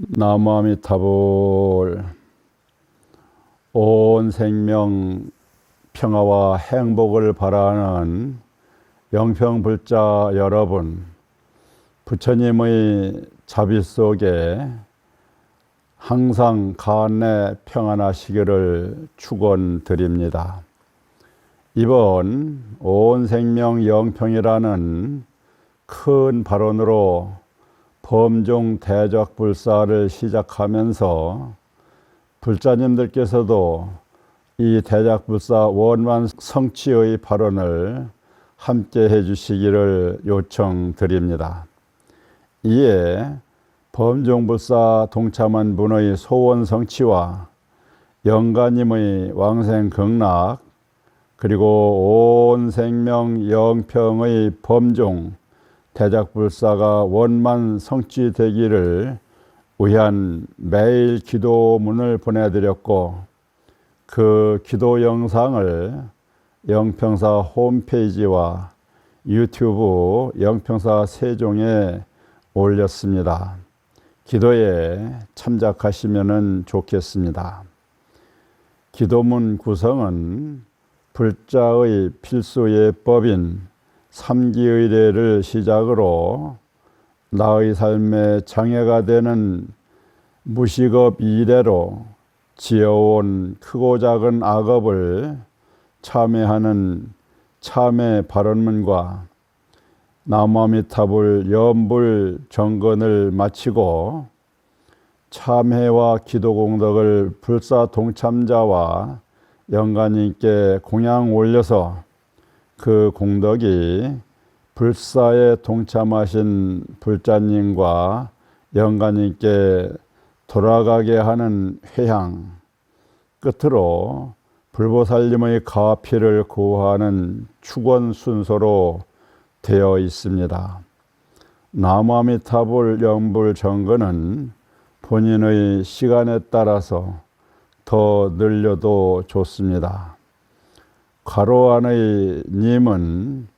나무아미타불. 온 생명 평화와 행복을 바라는 영평불자 여러분, 부처님의 자비 속에 항상 간내 평안하시기를 축원드립니다. 이번 온 생명 영평이라는 큰 발언으로 범종 대작불사를 시작하면서 불자님들께서도 이 대작불사 원만 성취의 발언을 함께 해주시기를 요청드립니다. 이에 범종불사 동참한 분의 소원 성취와 영가님의 왕생 극락, 그리고 온 생명 영평의 범종 대작불사가 원만 성취되기를 위한 매일 기도문을 보내드렸고, 그 기도 영상을 영평사 홈페이지와 유튜브 영평사 세종에 올렸습니다. 기도에 참작하시면 좋겠습니다. 기도문 구성은 불자의 필수 예법인 삼기의례를 시작으로 나의 삶에 장애가 되는 무식업 이래로 지어온 크고 작은 악업을 참회하는 참회 발언문과 나무아미타불 염불 정건을 마치고 참회와 기도 공덕을 불사 동참자와 영가님께 공양 올려서 그 공덕이 불사에 동참하신 불자님과 영가님께 돌아가게 하는 회향, 끝으로 불보살님의 가피를 구하는 축원 순서로 되어 있습니다. 나무아미타불 염불 정건은 본인의 시간에 따라서 더 늘려도 좋습니다. 괄호 안의 님은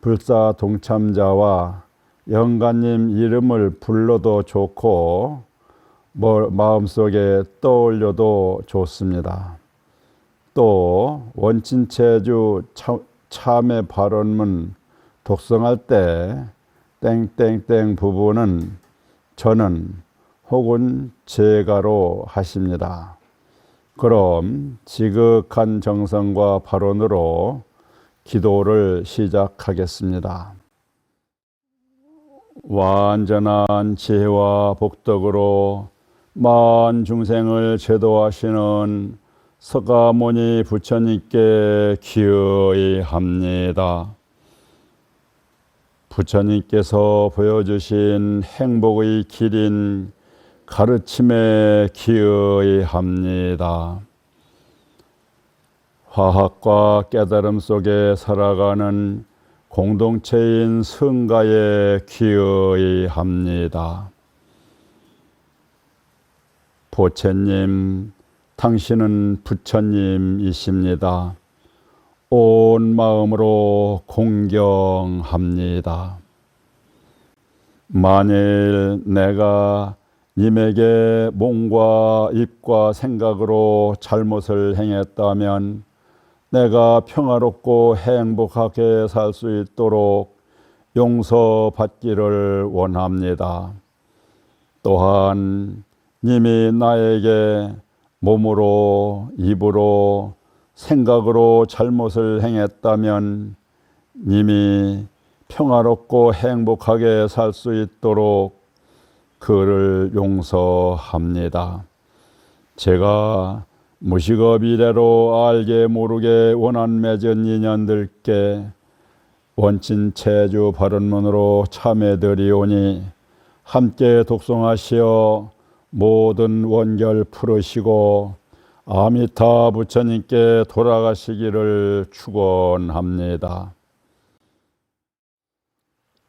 불사 동참자와 영가님 이름을 불러도 좋고 마음속에 떠올려도 좋습니다. 또 원친체주 참회 발언문 독성할 때 땡땡땡 부분은 저는 혹은 제가로 하십니다. 그럼 지극한 정성과 발언으로 기도를 시작하겠습니다. 완전한 지혜와 복덕으로 만 중생을 제도하시는 서가모니 부처님께 기의합니다. 부처님께서 보여주신 행복의 길인 가르침에 기의합니다. 화학과 깨달음 속에 살아가는 공동체인 성가에 기의합니다. 보채님, 당신은 부처님이십니다. 온 마음으로 공경합니다. 만일 내가 님에게 몸과 입과 생각으로 잘못을 행했다면 내가 평화롭고 행복하게 살 수 있도록 용서받기를 원합니다. 또한 님이 나에게 몸으로, 입으로, 생각으로 잘못을 행했다면 님이 평화롭고 행복하게 살 수 있도록 그를 용서합니다. 제가 무식업 이래로 알게 모르게 원한 맺은 인연들께 원친체주 발언문으로 참회드리오니 함께 독송하시어 모든 원결 풀으시고 아미타 부처님께 돌아가시기를 축원합니다.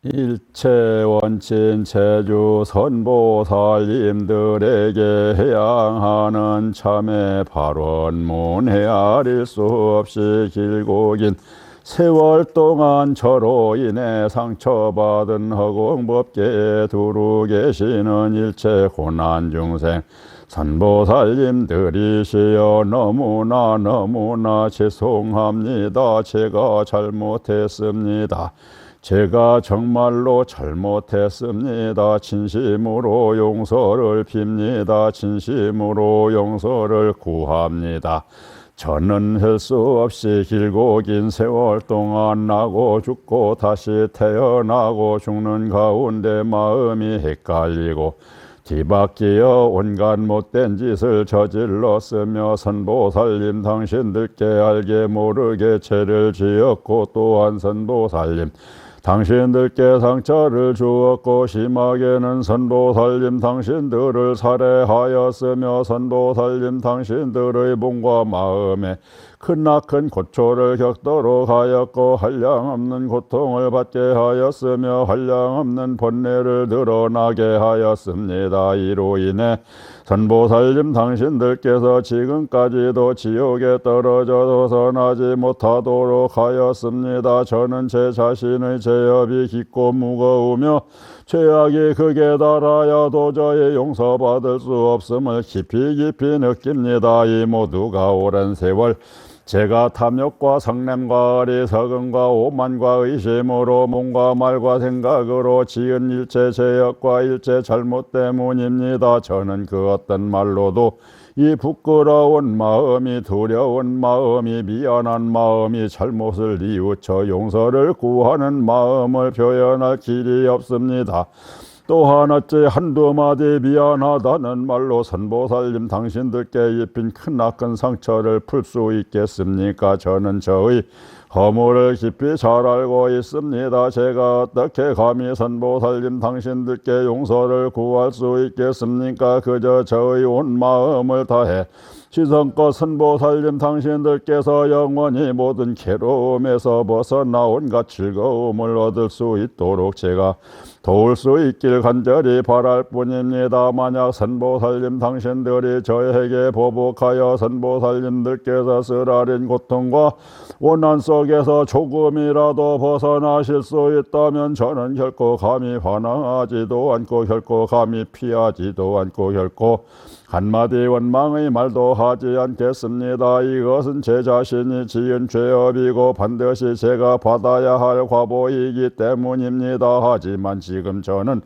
일체 원친 체주 선보살님들에게 해양하는 참회 발언문 헤아릴 수 없이 길고 긴 세월 동안 저로 인해 상처받은 허공법계에 두루 계시는 일체 고난 중생 선보살님들이시여 너무나 죄송합니다. 제가 잘못했습니다. 제가 정말로 잘못했습니다. 진심으로 용서를 빕니다. 진심으로 용서를 구합니다. 저는 할 수 없이 길고 긴 세월 동안 나고 죽고 다시 태어나고 죽는 가운데 마음이 헷갈리고 뒤바뀌어 온갖 못된 짓을 저질렀으며 선보살님 당신들께 알게 모르게 죄를 지었고 또한 선보살님 당신들께 상처를 주었고 심하게는 선보살님 당신들을 살해하였으며 선보살님 당신들의 몸과 마음에 크나큰 고초를 겪도록 하였고 한량없는 고통을 받게 하였으며 한량없는 번뇌를 드러나게 하였습니다. 이로 인해 선보살님 당신들께서 지금까지도 지옥에 떨어져서 선하지 못하도록 하였습니다. 저는 제 자신의 죄업이 깊고 무거우며 죄악이 극에 달하여 도저히 용서받을 수 없음을 깊이 느낍니다. 이 모두가 오랜 세월 제가 탐욕과 성냄과 어리석음과 오만과 의심으로 몸과 말과 생각으로 지은 일체 죄악과 일체 잘못 때문입니다. 저는 그 어떤 말로도 이 부끄러운 마음이 두려운 마음이 미안한 마음이 잘못을 뉘우쳐 용서를 구하는 마음을 표현할 길이 없습니다. 또한 어찌 한두 마디 미안하다는 말로 선보살님 당신들께 입힌 크나큰 상처를 풀 수 있겠습니까? 저는 저의 허물을 깊이 잘 알고 있습니다. 제가 어떻게 감히 선보살님 당신들께 용서를 구할 수 있겠습니까? 그저 저의 온 마음을 다해 지성껏 선보살님 당신들께서 영원히 모든 괴로움에서 벗어나 온갖 즐거움을 얻을 수 있도록 제가 도울 수 있길 간절히 바랄 뿐입니다. 만약 선보살님 당신들이 저에게 보복하여 선보살님들께서 쓰라린 고통과 원한 속에서 조금이라도 벗어나실 수 있다면 저는 결코 감히 반항하지도 않고 결코 감히 피하지도 않고 결코 한마디 원망의 말도 하지 않겠습니다. 이것은 제 자신이 지은 죄업이고 반드시 제가 받아야 할 과보이기 때문입니다. 하지만 지금 저는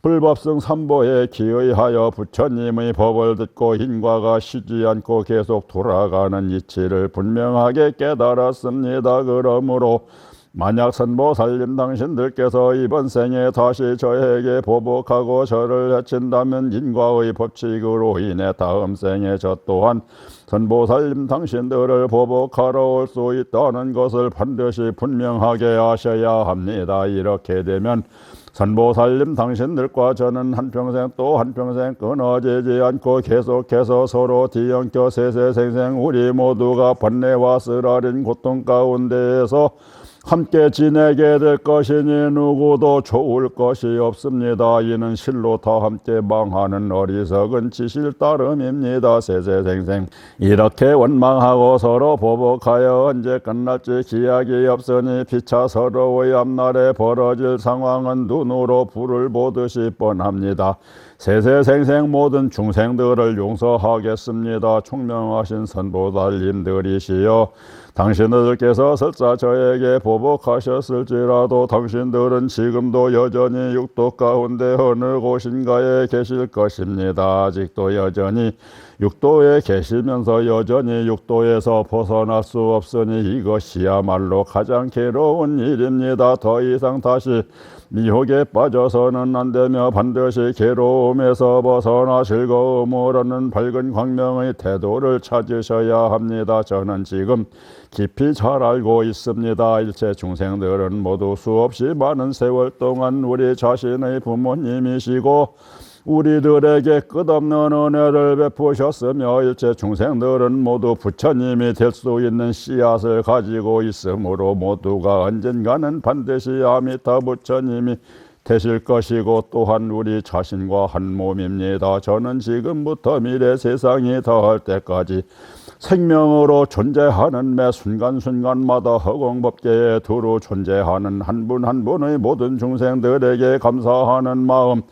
불법성 삼보에 기의하여 부처님의 법을 듣고 인과가 쉬지 않고 계속 돌아가는 이치를 분명하게 깨달았습니다. 그러므로 만약 선보살님 당신들께서 이번 생에 다시 저에게 보복하고 저를 해친다면 인과의 법칙으로 인해 다음 생에 저 또한 선보살님 당신들을 보복하러 올 수 있다는 것을 반드시 분명하게 아셔야 합니다. 이렇게 되면 선보살님 당신들과 저는 한평생 또 한평생 끊어지지 않고 계속해서 서로 뒤엉켜 세세생생 우리 모두가 번뇌와 쓰라린 고통 가운데에서 함께 지내게 될 것이니 누구도 좋을 것이 없습니다. 이는 실로 다 함께 망하는 어리석은 지실 따름입니다. 세세생생 이렇게 원망하고 서로 보복하여 언제 끝날지 기약이 없으니 피차 서로의 앞날에 벌어질 상황은 눈으로 불을 보듯이 뻔합니다. 세세생생 모든 중생들을 용서하겠습니다. 총명하신 선보살님들이시여 당신들께서 설사 저에게 보복하셨을지라도 당신들은 지금도 여전히 육도 가운데 어느 곳인가에 계실 것입니다. 아직도 여전히 육도에 계시면서 여전히 육도에서 벗어날 수 없으니 이것이야말로 가장 괴로운 일입니다. 더 이상 다시 미혹에 빠져서는 안되며 반드시 괴로움에서 벗어나 즐거움을 얻는 밝은 광명의 태도를 찾으셔야 합니다. 저는 지금 깊이 잘 알고 있습니다. 일체 중생들은 모두 수없이 많은 세월 동안 우리 자신의 부모님이시고 우리들에게 끝없는 은혜를 베푸셨으며 일체 중생들은 모두 부처님이 될 수 있는 씨앗을 가지고 있으므로 모두가 언젠가는 반드시 아미타 부처님이 되실 것이고 또한 우리 자신과 한 몸입니다. 저는 지금부터 미래 세상이 더할 때까지 생명으로 존재하는 매 순간순간마다 허공법계에 두루 존재하는 한 분 한 분의 모든 중생들에게 감사하는 마음,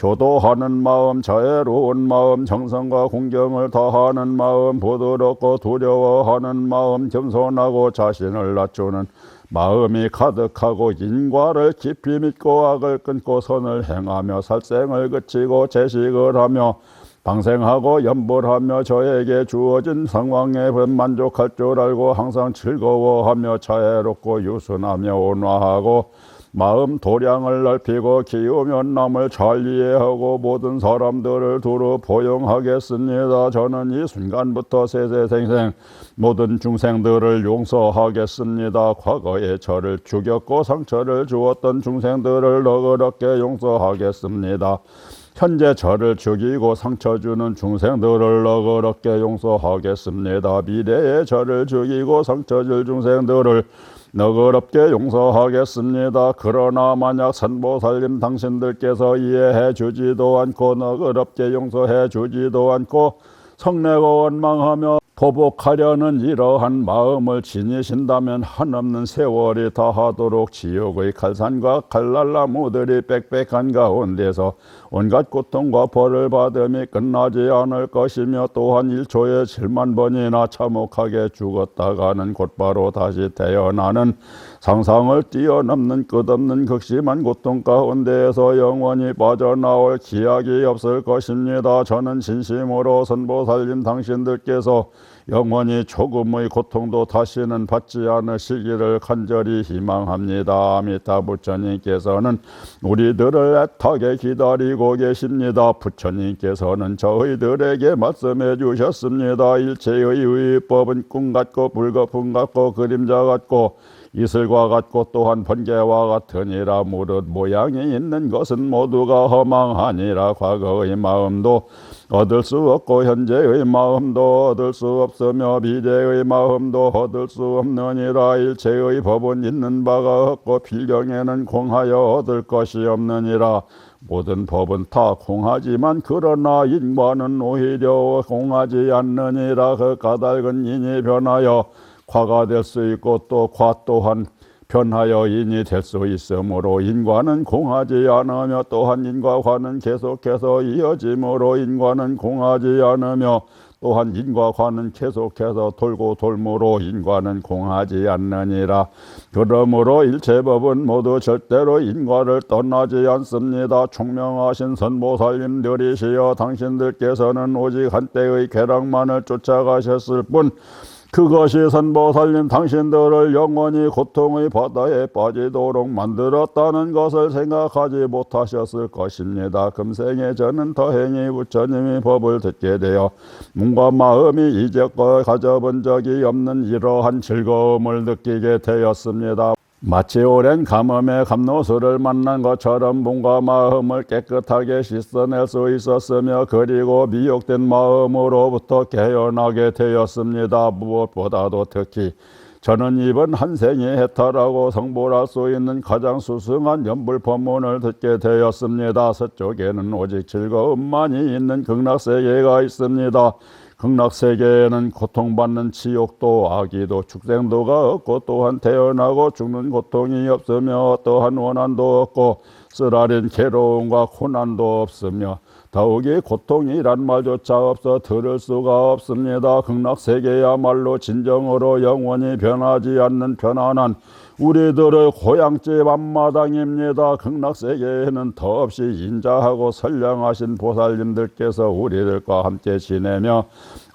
효도하는 마음, 자애로운 마음, 정성과 공경을 다하는 마음, 부드럽고 두려워하는 마음, 겸손하고 자신을 낮추는 마음이 가득하고 인과를 깊이 믿고 악을 끊고 선을 행하며 살생을 그치고 채식을 하며 방생하고 염불하며 저에게 주어진 상황에 만족할 줄 알고 항상 즐거워하며 자애롭고 유순하며 온화하고 마음 도량을 넓히고 키우며 남을 잘 이해하고 모든 사람들을 두루 포용하겠습니다. 저는 이 순간부터 세세생생 모든 중생들을 용서하겠습니다. 과거에 저를 죽였고 상처를 주었던 중생들을 너그럽게 용서하겠습니다. 현재 저를 죽이고 상처 주는 중생들을 너그럽게 용서하겠습니다. 미래에 저를 죽이고 상처 줄 중생들을 너그럽게 용서하겠습니다. 그러나 만약 선보살님 당신들께서 이해해 주지도 않고 너그럽게 용서해 주지도 않고 성내고 원망하며 보복하려는 이러한 마음을 지니신다면 한없는 세월이 다하도록 지옥의 칼산과 칼날나무들이 빽빽한 가운데서 온갖 고통과 벌을 받음이 끝나지 않을 것이며 또한 1초에 7만 번이나 참혹하게 죽었다가는 곧바로 다시 태어나는 상상을 뛰어넘는 끝없는 극심한 고통 가운데에서 영원히 빠져나올 기약이 없을 것입니다. 저는 진심으로 선보살님 당신들께서 영원히 조금의 고통도 다시는 받지 않으시기를 간절히 희망합니다. 아미타 부처님께서는 우리들을 애타게 기다리고 계십니다. 부처님께서는 저희들에게 말씀해 주셨습니다. 일체의 의법은 꿈 같고 불거품 같고 그림자 같고 이슬과 같고 또한 번개와 같으니라. 무릇 모양이 있는 것은 모두가 허망하니라. 과거의 마음도 얻을 수 없고 현재의 마음도 얻을 수 없으며 미래의 마음도 얻을 수 없느니라. 일체의 법은 있는 바가 없고 필경에는 공하여 얻을 것이 없느니라. 모든 법은 다 공하지만 그러나 인과는 오히려 공하지 않느니라. 그 까닭은 인이 변하여 과가 될 수 있고 또 과 또한 변하여 인이 될 수 있으므로 인과는 공하지 않으며 또한 인과과는 계속해서 이어지므로 인과는 공하지 않으며 또한 인과과는 계속해서 돌고 돌므로 인과는 공하지 않느니라. 그러므로 일체법은 모두 절대로 인과를 떠나지 않습니다. 총명하신 선보살님들이시여 당신들께서는 오직 한때의 쾌락만을 쫓아가셨을 뿐 그것이 선보살님 당신들을 영원히 고통의 바다에 빠지도록 만들었다는 것을 생각하지 못하셨을 것입니다. 금생에 저는 다행히 부처님의 법을 듣게 되어 몸과 마음이 이제껏 가져본 적이 없는 이러한 즐거움을 느끼게 되었습니다. 마치 오랜 가뭄에 감노수를 만난 것처럼 몸과 마음을 깨끗하게 씻어낼 수 있었으며 그리고 미혹된 마음으로부터 깨어나게 되었습니다. 무엇보다도 특히 저는 이번 한 생이 해탈하고 성불할 수 있는 가장 수승한 연불법문을 듣게 되었습니다. 서쪽에는 오직 즐거움만이 있는 극락세계가 있습니다. 극락세계에는 고통받는 지옥도 악이도 축생도가 없고 또한 태어나고 죽는 고통이 없으며 또한 원한도 없고 쓰라린 괴로움과 고난도 없으며 더욱이 고통이란 말조차 없어 들을 수가 없습니다. 극락세계야말로 진정으로 영원히 변하지 않는 편안한 우리들의 고향집 앞마당입니다. 극락세계에는 더없이 인자하고 선량하신 보살님들께서 우리들과 함께 지내며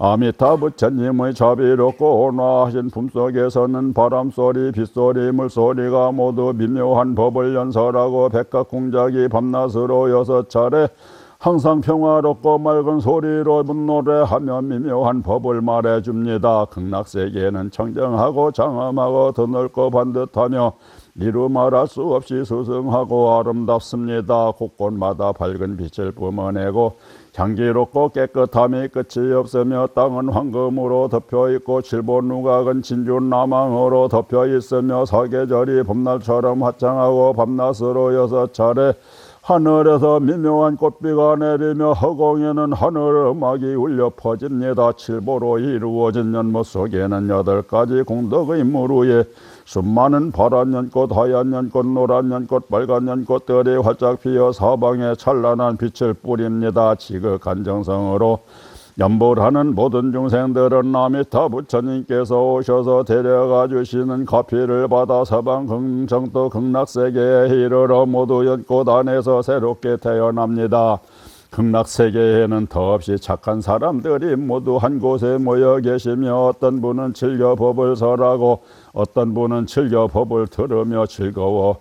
아미타 부처님의 자비롭고 온화하신 품속에서는 바람소리, 빗소리, 물소리가 모두 미묘한 법을 연설하고 백각공작이 밤낮으로 6차례 항상 평화롭고 맑은 소리로 문노래하며 미묘한 법을 말해줍니다. 극락세계는 청정하고 장엄하고 드넓고 반듯하며 이루 말할 수 없이 수승하고 아름답습니다. 곳곳마다 밝은 빛을 뿜어내고 향기롭고 깨끗함이 끝이 없으며 땅은 황금으로 덮여있고 칠본 누각은 진준 나망으로 덮여있으며 사계절이 봄날처럼 화창하고 밤낮으로 6차례 하늘에서 미묘한 꽃비가 내리며 허공에는 하늘 음악이 울려 퍼집니다. 칠보로 이루어진 연못 속에는 8가지 공덕의 무루에 수많은 파란 연꽃, 하얀 연꽃, 노란 연꽃, 빨간 연꽃들이 활짝 피어 사방에 찬란한 빛을 뿌립니다. 지극한 정성으로 연불하는 모든 중생들은 아미타 부처님께서 오셔서 데려가 주시는 가피를 받아 서방 긍정도 극락세계에 이르러 모두 연꽃 안에서 새롭게 태어납니다. 극락세계에는 더없이 착한 사람들이 모두 한 곳에 모여 계시며 어떤 분은 즐겨 법을 설하고 어떤 분은 즐겨 법을 들으며 즐거워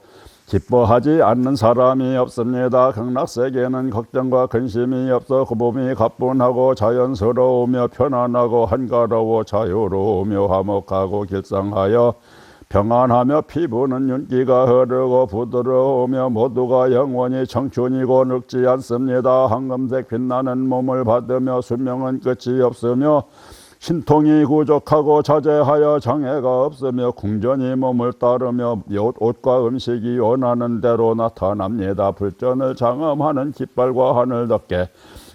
기뻐하지 않는 사람이 없습니다. 극락세계는 걱정과 근심이 없어 몸이 가뿐하고 자연스러우며 편안하고 한가로워 자유로우며 화목하고 길상하여 평안하며 피부는 윤기가 흐르고 부드러우며 모두가 영원히 청춘이고 늙지 않습니다. 황금색 빛나는 몸을 받으며 수명은 끝이 없으며 신통이 구족하고 자제하여 장애가 없으며 궁전이 몸을 따르며 옷과 음식이 원하는 대로 나타납니다. 불전을 장엄하는 깃발과 하늘 덮개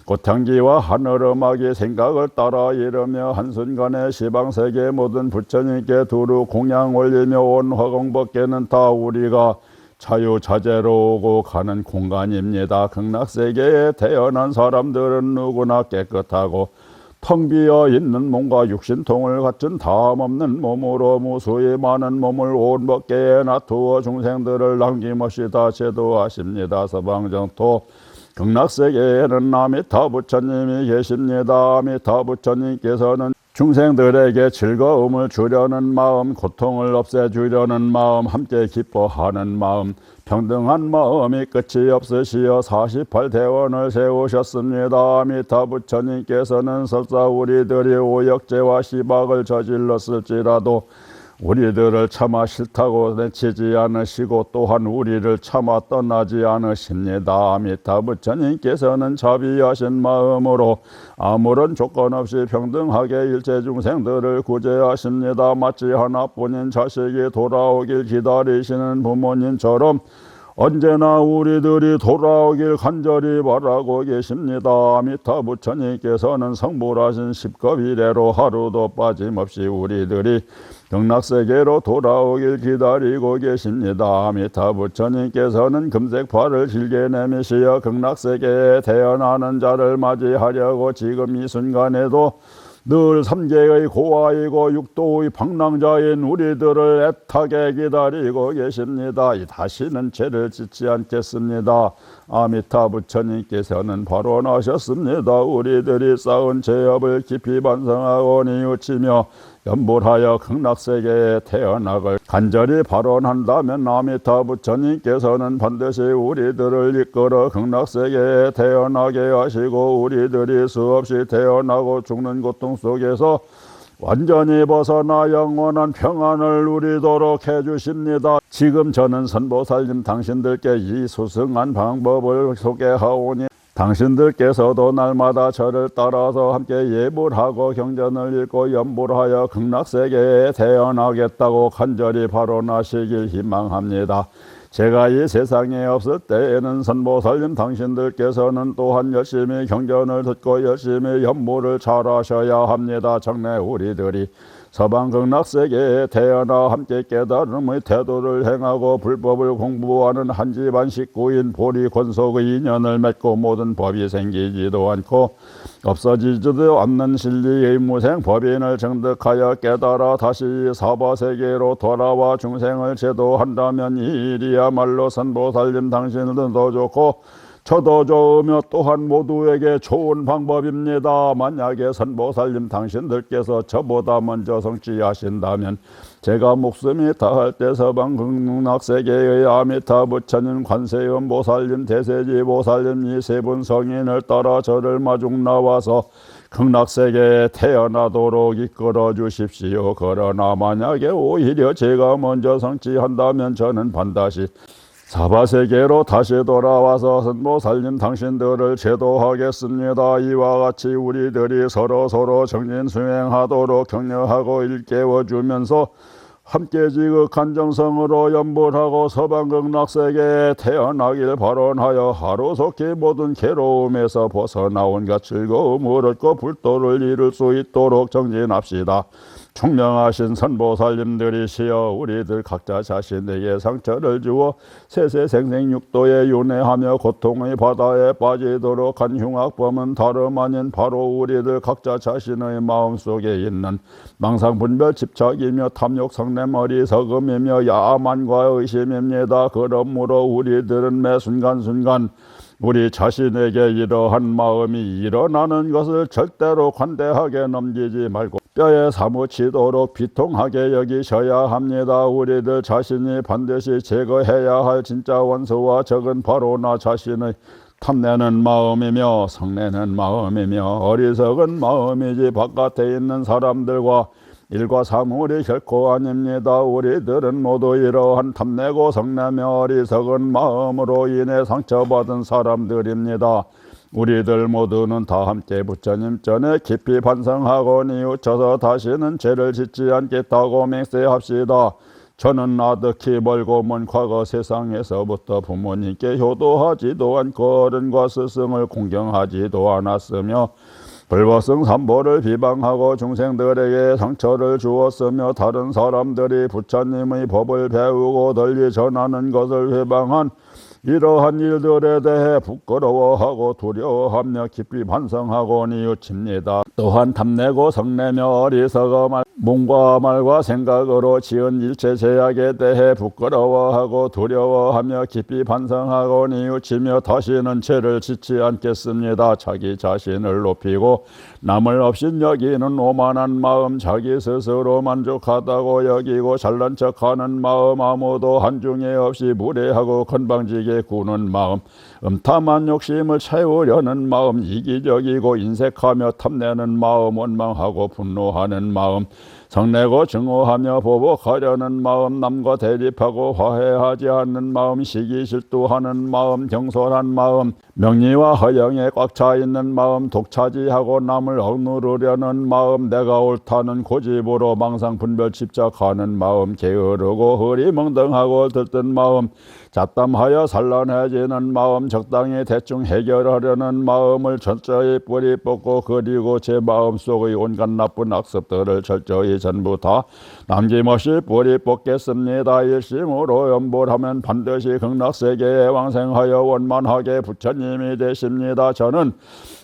꽃향기와 하늘음악이 생각을 따라 이르며 한순간에 시방세계 모든 부처님께 두루 공양 올리며 온 화공법계는 다 우리가 자유자재로 오고 가는 공간입니다. 극락세계에 태어난 사람들은 누구나 깨끗하고 텅 비어 있는 몸과 육신통을 갖춘 다함없는 몸으로 무수히 많은 몸을 온 법계에 놔두어 중생들을 남김없이 다 제도하십니다. 서방정토 극락세계에는 아미타 부처님이 계십니다. 아미타 부처님께서는 중생들에게 즐거움을 주려는 마음, 고통을 없애주려는 마음, 함께 기뻐하는 마음, 평등한 마음이 끝이 없으시어 48대원을 세우셨습니다. 아미타 부처님께서는 설사 우리들이 오역죄와 시박을 저질렀을지라도 우리들을 차마 싫다고 내치지 않으시고 또한 우리를 차마 떠나지 않으십니다. 아미타 부처님께서는 자비하신 마음으로 아무런 조건 없이 평등하게 일체 중생들을 구제하십니다. 마치 하나뿐인 자식이 돌아오길 기다리시는 부모님처럼 언제나 우리들이 돌아오길 간절히 바라고 계십니다. 아미타 부처님께서는 성불하신 10급 이래로 하루도 빠짐없이 우리들이 극락세계로 돌아오길 기다리고 계십니다. 아미타 부처님께서는 금색팔을 길게 내미시어 극락세계에 태어나는 자를 맞이하려고 지금 이 순간에도 늘 삼계의 고아이고 육도의 방랑자인 우리들을 애타게 기다리고 계십니다. 다시는 죄를 짓지 않겠습니다. 아미타 부처님께서는 바로 나셨습니다. 우리들이 쌓은 죄업을 깊이 반성하고 뉘우치며 연불하여 극락세계에 태어나걸 간절히 발언한다면 아미타 부처님께서는 반드시 우리들을 이끌어 극락세계에 태어나게 하시고 우리들이 수없이 태어나고 죽는 고통 속에서 완전히 벗어나 영원한 평안을 누리도록 해주십니다. 지금 저는 선보살님 당신들께 이 수승한 방법을 소개하오니 당신들께서도 날마다 저를 따라서 함께 예불하고 경전을 읽고 연불하여 극락세계에 태어나겠다고 간절히 발언하시길 희망합니다. 제가 이 세상에 없을 때에는 선보살님 당신들께서는 또한 열심히 경전을 듣고 열심히 연불을 잘하셔야 합니다. 정내 우리들이 서방 극락세계에 태어나 함께 깨달음의 태도를 행하고 불법을 공부하는 한 집안 식구인 보리 권속의 인연을 맺고 모든 법이 생기지도 않고 없어지지도 않는 진리의 무생 법인을 정득하여 깨달아 다시 사바세계로 돌아와 중생을 제도한다면 이 일이야말로 선보살님 당신들도 좋고 저도 좋으며 또한 모두에게 좋은 방법입니다. 만약에 선보살님 당신들께서 저보다 먼저 성취하신다면 제가 목숨이 다할 때 서방 극락세계의 아미타 부처님, 관세음 보살님, 대세지 보살님 이 세 분 성인을 따라 저를 마중 나와서 극락세계에 태어나도록 이끌어 주십시오. 그러나 만약에 오히려 제가 먼저 성취한다면 저는 반드시 사바세계로 다시 돌아와서 선보살님 당신들을 제도하겠습니다. 이와 같이 우리들이 서로 정진수행하도록 격려하고 일깨워주면서 함께 지극한 정성으로 연불하고 서방극락세계에 태어나길 발언하여 하루속히 모든 괴로움에서 벗어나온갖 즐거움을 얻고 불도를 이룰 수 있도록 정진합시다. 총명하신 선보살님들이시여 우리들 각자 자신에게 상처를 주어 세세생생육도에 윤회하며 고통의 바다에 빠지도록 한 흉악범은 다름 아닌 바로 우리들 각자 자신의 마음속에 있는 망상분별 집착이며 탐욕 성냄 어리석음이며 야만과 의심입니다. 그러므로 우리들은 매 순간순간 우리 자신에게 이러한 마음이 일어나는 것을 절대로 관대하게 넘기지 말고 뼈에 사무치도록 비통하게 여기셔야 합니다. 우리들 자신이 반드시 제거해야 할 진짜 원수와 적은 바로 나 자신의 탐내는 마음이며 성내는 마음이며 어리석은 마음이지 바깥에 있는 사람들과 일과 사물이 결코 아닙니다. 우리들은 모두 이러한 탐내고 성내며 어리석은 마음으로 인해 상처받은 사람들입니다. 우리들 모두는 다 함께 부처님 전에 깊이 반성하고 뉘우쳐서 다시는 죄를 짓지 않겠다고 맹세합시다. 저는 아득히 멀고 먼 과거 세상에서부터 부모님께 효도하지도 않고 어른과 스승을 공경하지도 않았으며 불법성 삼보를 비방하고 중생들에게 상처를 주었으며 다른 사람들이 부처님의 법을 배우고 널리 전하는 것을 회방한 이러한 일들에 대해 부끄러워하고 두려워하며 깊이 반성하고 뉘우칩니다. 또한 탐내고 성내며 어리석어 몸과 말과 생각으로 지은 일체 죄악에 대해 부끄러워하고 두려워하며 깊이 반성하고 뉘우치며 다시는 죄를 짓지 않겠습니다. 자기 자신을 높이고 남을 없인 여기는 오만한 마음, 자기 스스로 만족하다고 여기고 잘난 척하는 마음, 아무도 한중에 없이 무례하고 건방지게 구는 마음, 음탐한 욕심을 채우려는 마음, 이기적이고 인색하며 탐내는 마음, 원망하고 분노하는 마음, 성내고 증오하며 보복하려는 마음, 남과 대립하고 화해하지 않는 마음, 시기 질투하는 마음, 경솔한 마음, 명리와 허영에 꽉 차 있는 마음, 독차지하고 남을 억누르려는 마음, 내가 옳다는 고집으로 망상 분별 집착하는 마음, 게으르고 흐리멍덩하고 들뜬 마음, 잡담하여 산란해지는 마음, 적당히 대충 해결하려는 마음을 철저히 뿌리 뽑고 그리고 제 마음속의 온갖 나쁜 악습들을 철저히 전부 다 남김없이 뿌리 뽑겠습니다. 일심으로 연불하면 반드시 극락세계에 왕생하여 원만하게 부처님이 되십니다. 저는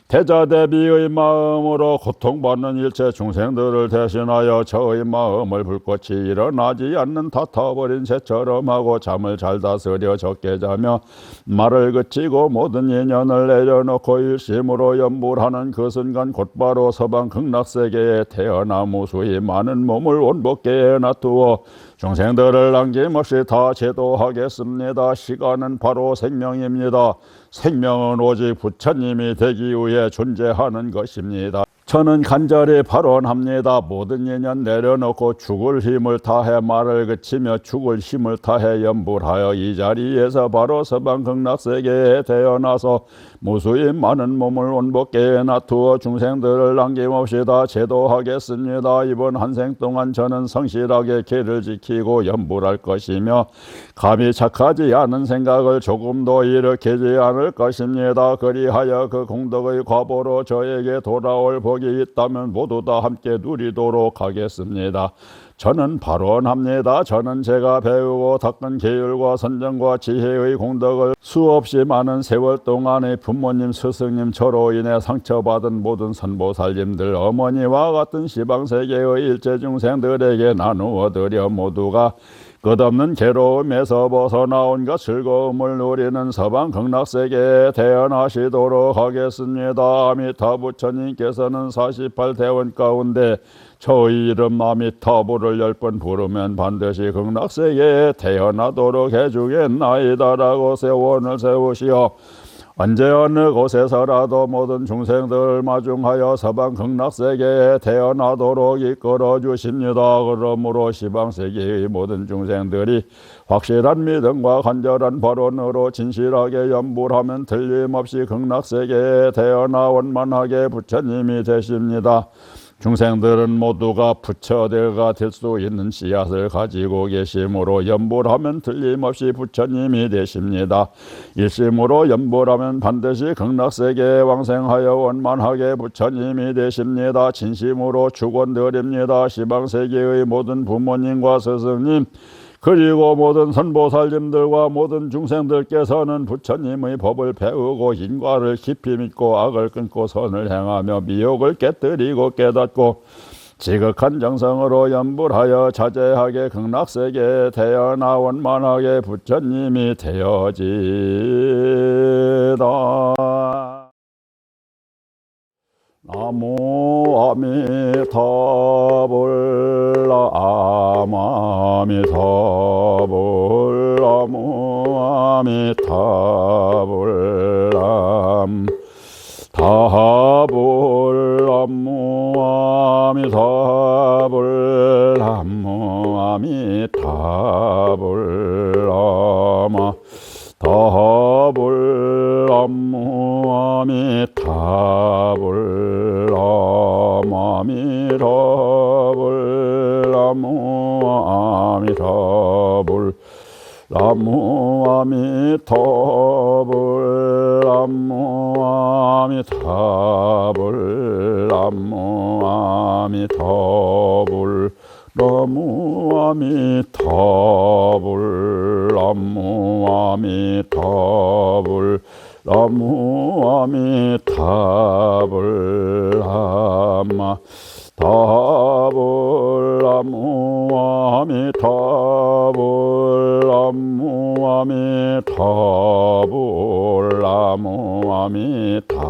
대자대비의 마음으로 고통받는 일체 중생들을 대신하여 저의 마음을 불꽃이 일어나지 않는 닫아버린 새처럼 하고 잠을 잘 다스려 적게 자며 말을 그치고 모든 인연을 내려놓고 일심으로 연불하는 그 순간 곧바로 서방 극락세계에 태어나 무수히 많은 몸을 온복계에 놔두어 중생들을 남김없이 다 제도하겠습니다. 시간은 바로 생명입니다. 생명은 오직 부처님이 되기 위해 존재하는 것입니다. 저는 간절히 발언합니다. 모든 인연 내려놓고 죽을 힘을 다해 말을 그치며 죽을 힘을 다해 연불하여 이 자리에서 바로 서방 극락세계에 태어나서 무수히 많은 몸을 온복계에 놔두어 중생들을 남김없이 다 제도하겠습니다. 이번 한 생 동안 저는 성실하게 계를 지키고 연불할 것이며 감히 착하지 않은 생각을 조금도 일으키지 않을 것입니다. 그리하여 그 공덕의 과보로 저에게 돌아올 복이 있다면 모두 다 함께 누리도록 하겠습니다. 저는 발언합니다. 저는 제가 배우고 닦은 계율과 선정과 지혜의 공덕을 수없이 많은 세월 동안의 부모님, 스승님, 저로 인해 상처받은 모든 선보살님들, 어머니와 같은 시방세계의 일체 중생들에게 나누어 드려 모두가 끝없는 괴로움에서 벗어나온과 즐거움을 누리는 서방 극락세계에 태어나시도록 하겠습니다. 아미타 부처님께서는 48대원 가운데 저의 이름 아미타불을 10번 부르면 반드시 극락세계에 태어나도록 해주겠나이다라고 세원을 세우시어 언제 어느 곳에서라도 모든 중생들을 마중하여 서방 극락세계에 태어나도록 이끌어 주십니다. 그러므로 시방세계의 모든 중생들이 확실한 믿음과 간절한 발언으로 진실하게 연불하면 틀림없이 극락세계에 태어나 원만하게 부처님이 되십니다. 중생들은 모두가 부처대가 될 수 있는 씨앗을 가지고 계심으로 염불하면 틀림없이 부처님이 되십니다. 일심으로 염불하면 반드시 극락세계에 왕생하여 원만하게 부처님이 되십니다. 진심으로 축원드립니다. 시방세계의 모든 부모님과 스승님 그리고 모든 선보살님들과 모든 중생들께서는 부처님의 법을 배우고 인과를 깊이 믿고 악을 끊고 선을 행하며 미혹을 깨뜨리고 깨닫고 지극한 정성으로 염불하여 자제하게 극락세계에 태어나 원만하게 부처님이 되어지다. 나무 아미타불 나무 아미타불 나무 아미타불 타불 나무 아미타불 나무 아미타불 나무 타불 나무 아미타불 나무 아미타불 나무 아미타불 나무 아미타불 나무 아미타불 나무 아미타불 나무 아미타불 나무 아미타불 나무 아미타불 타불 나무 아미타불 나무 아미타불 나무 아미타불 나무 아미타불 나무 아미타불 나무 아미타불 나무 아미타불 나무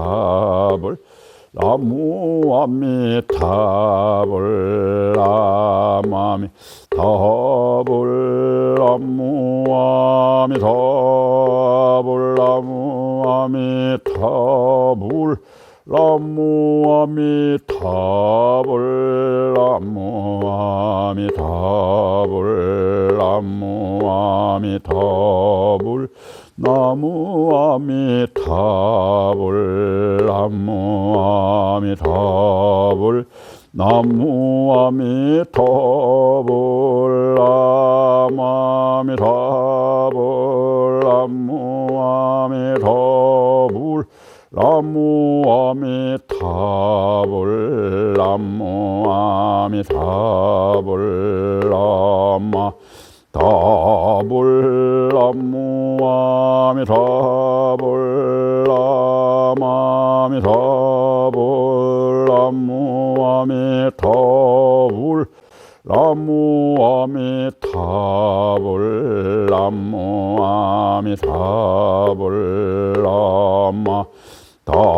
아미타불 나무 아미타불 나무 아미타불 나무 아미타불 나무 아미타불 나무 아미타불 나무 아미타불 나무 아미타불 나무 아미타불 나무 아미타불 나무 타불 나무 아미타불 나무 아미타불 나무 아미타불 나무 아미타불 나무 아미타불 나무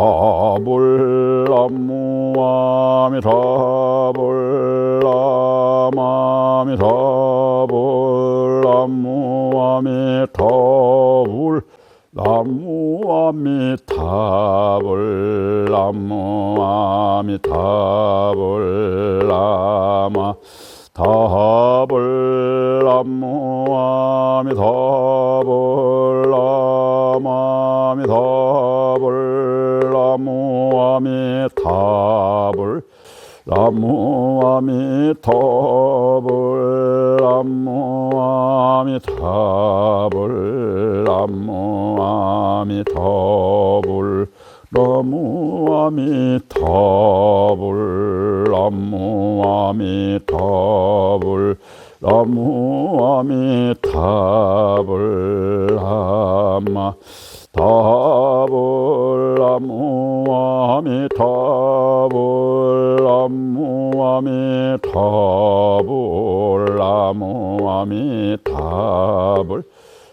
타불 나무 아미타불 나무 아미타불 나무 아미타불 나무 아미타불 나무 아미타불 나무 타불 나무 아미타불 나무 아미타불 나무 아미타불 나무 아미타불 나무 아미타불 나무 아미타불 나무 아미타불 나무 아미타불 나무 아미타불 타불 나무 아미타불 나무 아미타불 나무 아미타불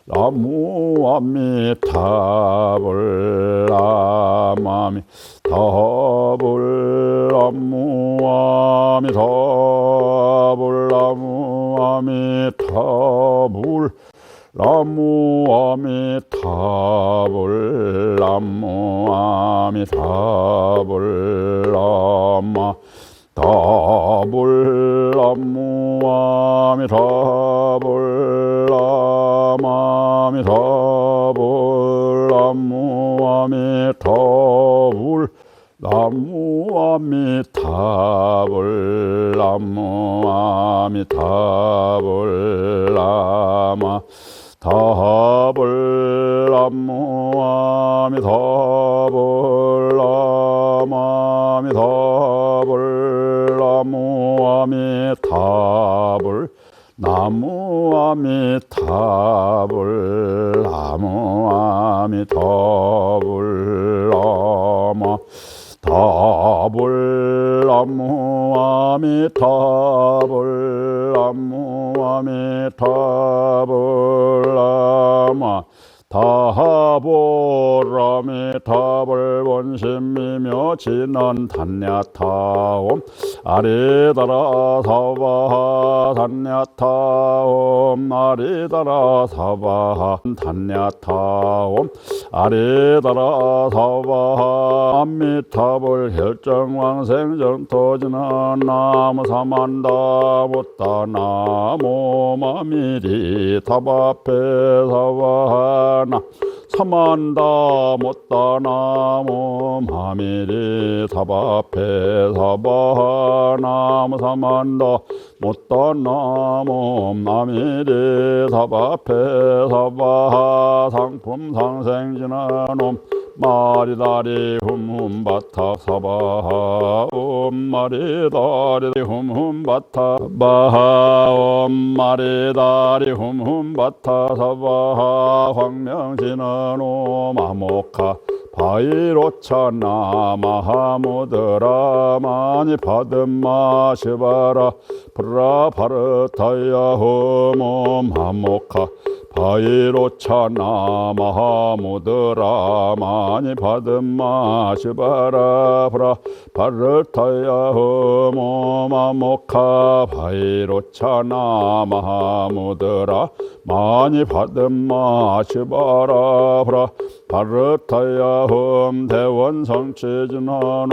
나무 아미타불 나무 아미타불 나무 아미타불 나무 아미타불 나무 아미타불 나무 아미타불 나무 타불 나무 아미타불 나무 아미타불 나무 아미타불 나무 아미타불 나무 아미타불 나마 타불 나무 아미타불 나마 아미타불 나무 아미타불 나무 아미타불 나무 아미타불 나마 타불 나무 아미타불 나무 아미타불 나마 타불 아미타불 원심이며 진한 단야타옴 아리다라 사바하 단야타옴 아리다라 사바하 단야타옴 아리다라 사바하 아미타불 혈정왕생 정토지나 나무 사만다 못다 나무 마미리 타바페 사바하나 사만다 못다 나무 마미리 사바페 사바하 나무 사만다 못다 나무 마미리 사바페 사바하 상품 상생지나놈 마리다리 훔훔바타 사바하 마리다리 훔훔바타 바하 마리다리 훔훔바타 사바하 황명지나노 마모카 바이로차나 마하무드라 마니 파드마 시바라 프라파르타야 호모 마모카 바이로차나 마하무드라 마니 파드마 시바라 프라파르타야 호모 마모카 바이로차나 마하무드라 마니 파드마 시바라 프라파르타야 홈 대원성취진하노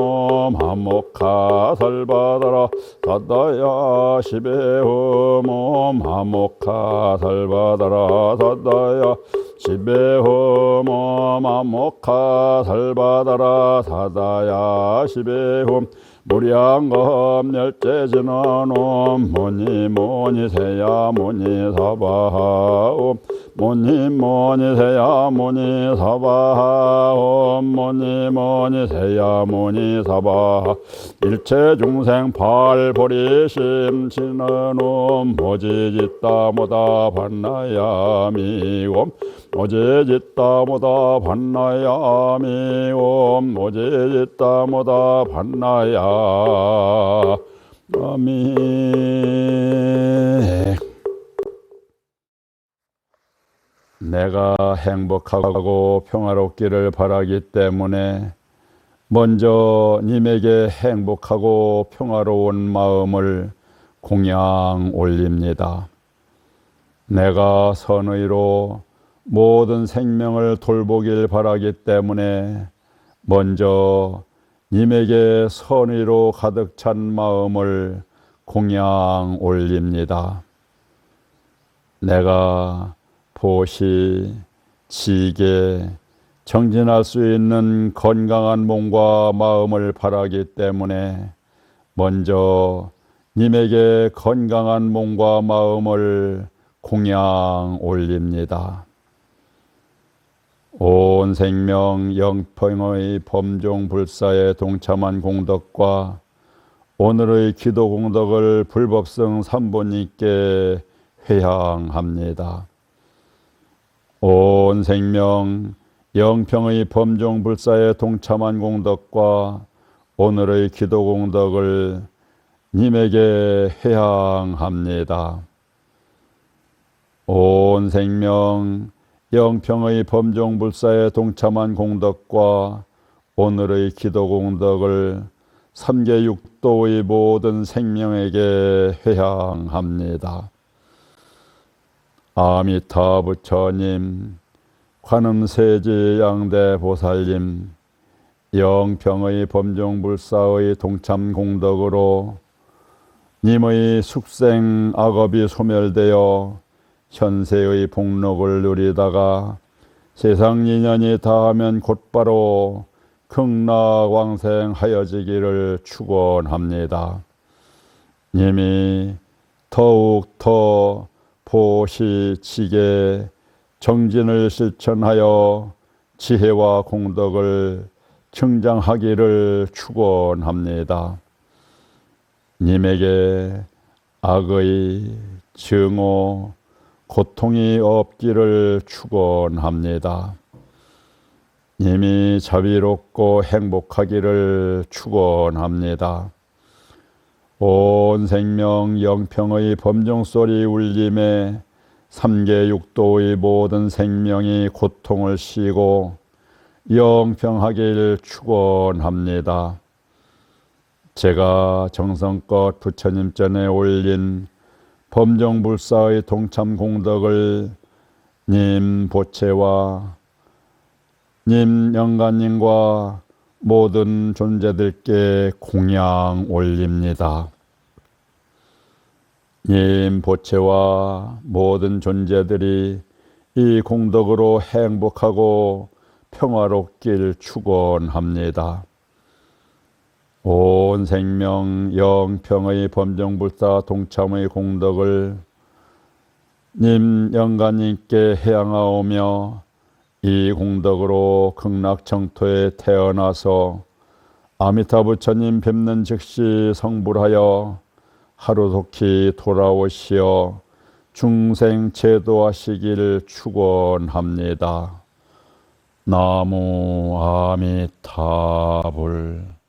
마모카 살바다라 사다야 시베호모 마모카 살바다라 사다야 시베호모 마모카 살바다라 사다야 시베홈 무량검 열재진하놈 모니모니 세야모니 사바하옴 모니모니 세야모니 사바하옴 모니모니 세야모니 사바하 일체중생 팔보리심 치는옴 모지짓다 모다 반나야미옴 모지짓다 모다 반나야미옴 모지짓다 모다 반나야 아미 내가 행복하고 평화롭기를 바라기 때문에 먼저 님에게 행복하고 평화로운 마음을 공양 올립니다. 내가 선의로 모든 생명을 돌보길 바라기 때문에 먼저 님에게 선의로 가득 찬 마음을 공양 올립니다. 내가 보시, 지게, 정진할 수 있는 건강한 몸과 마음을 바라기 때문에 먼저 님에게 건강한 몸과 마음을 공양 올립니다. 온 생명 영평의 범종 불사에 동참한 공덕과 오늘의 기도 공덕을 불법성 삼보님께 회향합니다. 온 생명 영평의 범종 불사에 동참한 공덕과 오늘의 기도 공덕을 님에게 회향합니다. 온 생명 영평의 범종 불사에 동참한 공덕과 오늘의 기도 공덕을 삼계육도의 모든 생명에게 회향합니다. 아미타 부처님, 관음세지 양대 보살님, 영평의 범종불사의 동참 공덕으로 님의 숙생 악업이 소멸되어 현세의 복록을 누리다가 세상 인연이 다하면 곧바로 극락왕생하여지기를 축원합니다. 님이 더욱더 보시치게 정진을 실천하여 지혜와 공덕을 증장하기를 축원합니다. 님에게 악의 증오, 고통이 없기를 축원합니다. 님이 자비롭고 행복하기를 축원합니다. 온 생명 영평의 범정소리 울림에 삼계육도의 모든 생명이 고통을 쉬고 영평하길 축원합니다. 제가 정성껏 부처님 전에 올린 범정불사의 동참 공덕을 님 보채와 님 영가님과 모든 존재들께 공양 올립니다. 님 보채와 모든 존재들이 이 공덕으로 행복하고 평화롭길 축원합니다. 온 생명 영평의 범정불사 동참의 공덕을 님 영가님께 해양하오며 이 공덕으로 극락정토에 태어나서 아미타 부처님 뵙는 즉시 성불하여 하루속히 돌아오시어 중생 제도하시기를 축원합니다. 나무 아미타불.